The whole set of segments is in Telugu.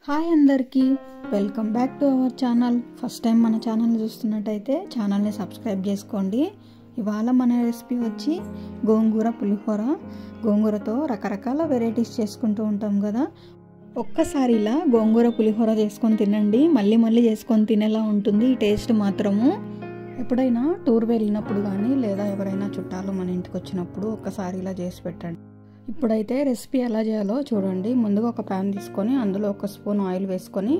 హాయ్ అందరికీ, welcome back to our channel. First time మన ఛానల్ని చూస్తున్నట్టయితే ఛానల్ని సబ్స్క్రైబ్ చేసుకోండి. ఇవాళ మన రెసిపీ వచ్చి గోంగూర పులిహోర. గోంగూరతో రకరకాల వెరైటీస్ చేసుకుంటూ ఉంటాం కదా. ఒక్కసారి ఇలా గోంగూర పులిహోర చేసుకొని తినండి, మళ్ళీ మళ్ళీ చేసుకొని తినేలా ఉంటుంది ఈ టేస్ట్ మాత్రము. ఎప్పుడైనా టూర్ వెళ్ళినప్పుడు కానీ లేదా ఎవరైనా చుట్టాలు మన ఇంటికి వచ్చినప్పుడు ఒక్కసారి ఇలా చేసి పెట్టండి. ఇప్పుడైతే రెసిపీ ఎలా చేయాలో చూడండి. ముందుగా ఒక ప్యాన్ తీసుకొని అందులో 1 స్పూన్ ఆయిల్ వేసుకొని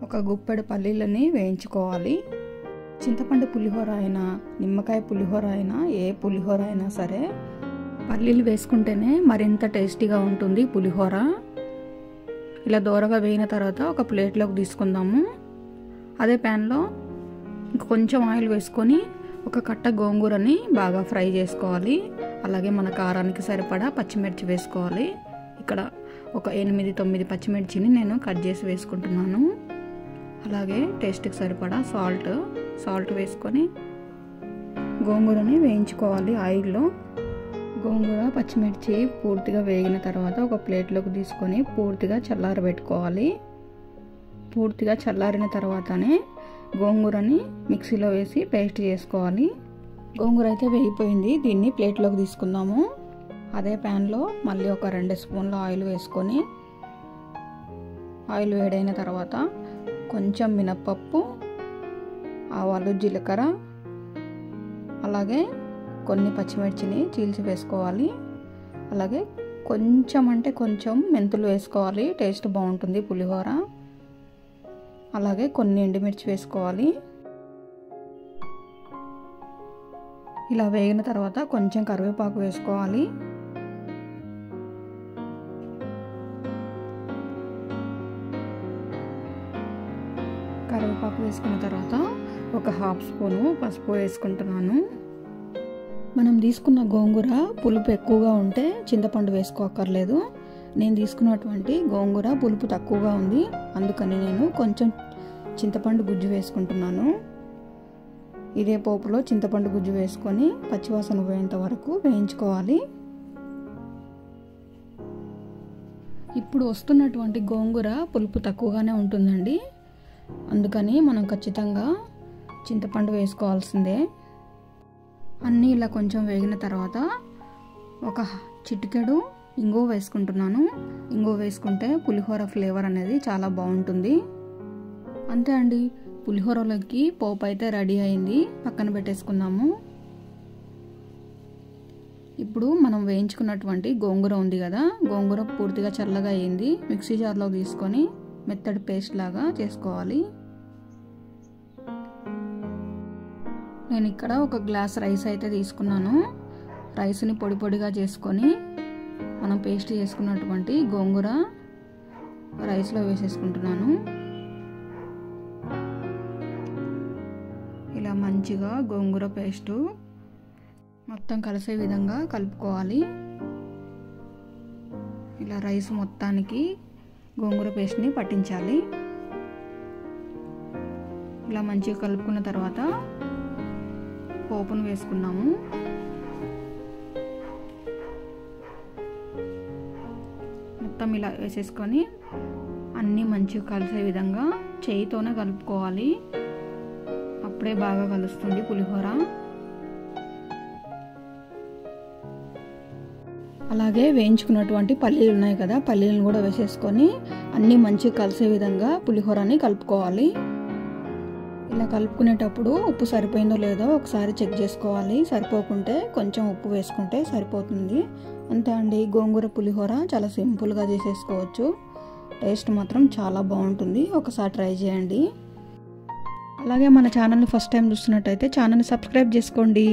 ఒక గుప్పెడు పల్లీలని వేయించుకోవాలి. చింతపండు పులిహోర అయినా నిమ్మకాయ పులిహోర అయినా ఏ పులిహోర అయినా సరే పల్లీలు వేసుకుంటేనే మరింత టేస్టీగా ఉంటుంది పులిహోర. ఇలా దోరగా వేయిన తర్వాత ఒక ప్లేట్లోకి తీసుకుందాము. అదే ప్యాన్లో కొంచెం ఆయిల్ వేసుకొని ఒక కట్ట గోంగూరని బాగా ఫ్రై చేసుకోవాలి. అలాగే మన కారానికి సరిపడా పచ్చిమిర్చి వేసుకోవాలి. ఇక్కడ ఒక 8-9 పచ్చిమిర్చిని నేను కట్ చేసి వేసుకుంటున్నాను. అలాగే టేస్ట్కి సరిపడా సాల్ట్ వేసుకొని గోంగూరని వేయించుకోవాలి ఆయిల్లో. గోంగూర పచ్చిమిర్చి పూర్తిగా వేగిన తర్వాత ఒక ప్లేట్లోకి తీసుకొని పూర్తిగా చల్లారబెట్టుకోవాలి. పూర్తిగా చల్లారిన తర్వాతనే గోంగూరని మిక్సీలో వేసి పేస్ట్ చేసుకోవాలి. గోంగూర అయితే వేగిపోయింది, దీన్ని ప్లేట్లోకి తీసుకుందాము. అదే ప్యాన్లో మళ్ళీ ఒక 2 స్పూన్ల ఆయిల్ వేసుకొని ఆయిల్ వేడైన తర్వాత కొంచెం మినప్పప్పు, ఆవాలు, జీలకర్ర, అలాగే కొన్ని పచ్చిమిర్చిని చీల్చి వేసుకోవాలి. అలాగే కొంచెం మెంతులు వేసుకోవాలి, టేస్ట్ బాగుంటుంది పులిహోర. అలాగే కొన్ని ఎండుమిర్చి వేసుకోవాలి. ఇలా వేగిన తర్వాత కొంచెం కరివేపాకు వేసుకోవాలి. కరివేపాకు వేసుకున్న తర్వాత ఒక 1/2 స్పూను పసుపు వేసుకుంటున్నాను. మనం తీసుకున్న గోంగూర పులుపు ఎక్కువగా ఉంటే చింతపండు వేసుకోక్కర్లేదు. నేను తీసుకున్నటువంటి గోంగూర పులుపు తక్కువగా ఉంది, అందుకని నేను కొంచెం చింతపండు గుజ్జు వేసుకుంటున్నాను. ఇదే పోపులో చింతపండు గుజ్జు వేసుకొని పచ్చివాసన పోయేంత వరకు వేయించుకోవాలి. ఇప్పుడు వస్తున్నటువంటి గోంగూర పులుపు తక్కువగానే ఉంటుందండి, అందుకని మనం ఖచ్చితంగా చింతపండు వేసుకోవాల్సిందే. అన్నీ ఇలా కొంచెం వేగిన తర్వాత ఒక చిటికెడు ఇంగువ వేసుకుంటున్నాను. ఇంగువ వేసుకుంటే పులిహోర ఫ్లేవర్ అనేది చాలా బాగుంటుంది. అంతే అండి, పులిహోరలోకి పోపు అయితే రెడీ అయింది, పక్కన పెట్టేసుకుందాము. ఇప్పుడు మనం వేయించుకున్నటువంటి గోంగూర ఉంది కదా, గోంగూర పూర్తిగా చల్లగా అయింది. మిక్సీ జార్లో తీసుకొని మెత్తడి పేస్ట్ లాగా చేసుకోవాలి. నేను ఇక్కడ ఒక గ్లాస్ రైస్ అయితే తీసుకున్నాను. రైస్ని పొడి పొడిగా చేసుకొని మనం పేస్ట్ చేసుకున్నటువంటి గోంగూర రైస్లో వేసేసుకుంటున్నాను. ఇలా మంచిగా గోంగూర పేస్టు మొత్తం కలిసే విధంగా కలుపుకోవాలి. ఇలా రైస్ మొత్తానికి గోంగూర పేస్ట్ని పట్టించాలి. ఇలా మంచిగా కలుపుకున్న తర్వాత పోపును వేసుకున్నాము. మొత్తం ఇలా వేసేసుకొని అన్నీ మంచిగా కలిసే విధంగా చేయితోనే కలుపుకోవాలి, అప్పుడే బాగా కలుస్తుంది పులిహోర. అలాగే వేయించుకున్నటువంటి పల్లీలు ఉన్నాయి కదా, పల్లీలను కూడా వేసేసుకొని అన్నీ మంచిగా కలిసే విధంగా పులిహోరని కలుపుకోవాలి. ఇలా కలుపుకునేటప్పుడు ఉప్పు సరిపోయిందో లేదో ఒకసారి చెక్ చేసుకోవాలి. సరిపోకుంటే కొంచెం ఉప్పు వేసుకుంటే సరిపోతుంది. అంతే అండి, గోంగూర పులిహోర చాలా సింపుల్గా చేసేసుకోవచ్చు. టేస్ట్ మాత్రం చాలా బాగుంటుంది, ఒకసారి ట్రై చేయండి. అలాగే మన ఛానల్ని ఫస్ట్ టైం చూస్తున్నట్టయితే ఛానల్ని సబ్స్క్రైబ్ చేసుకోండి.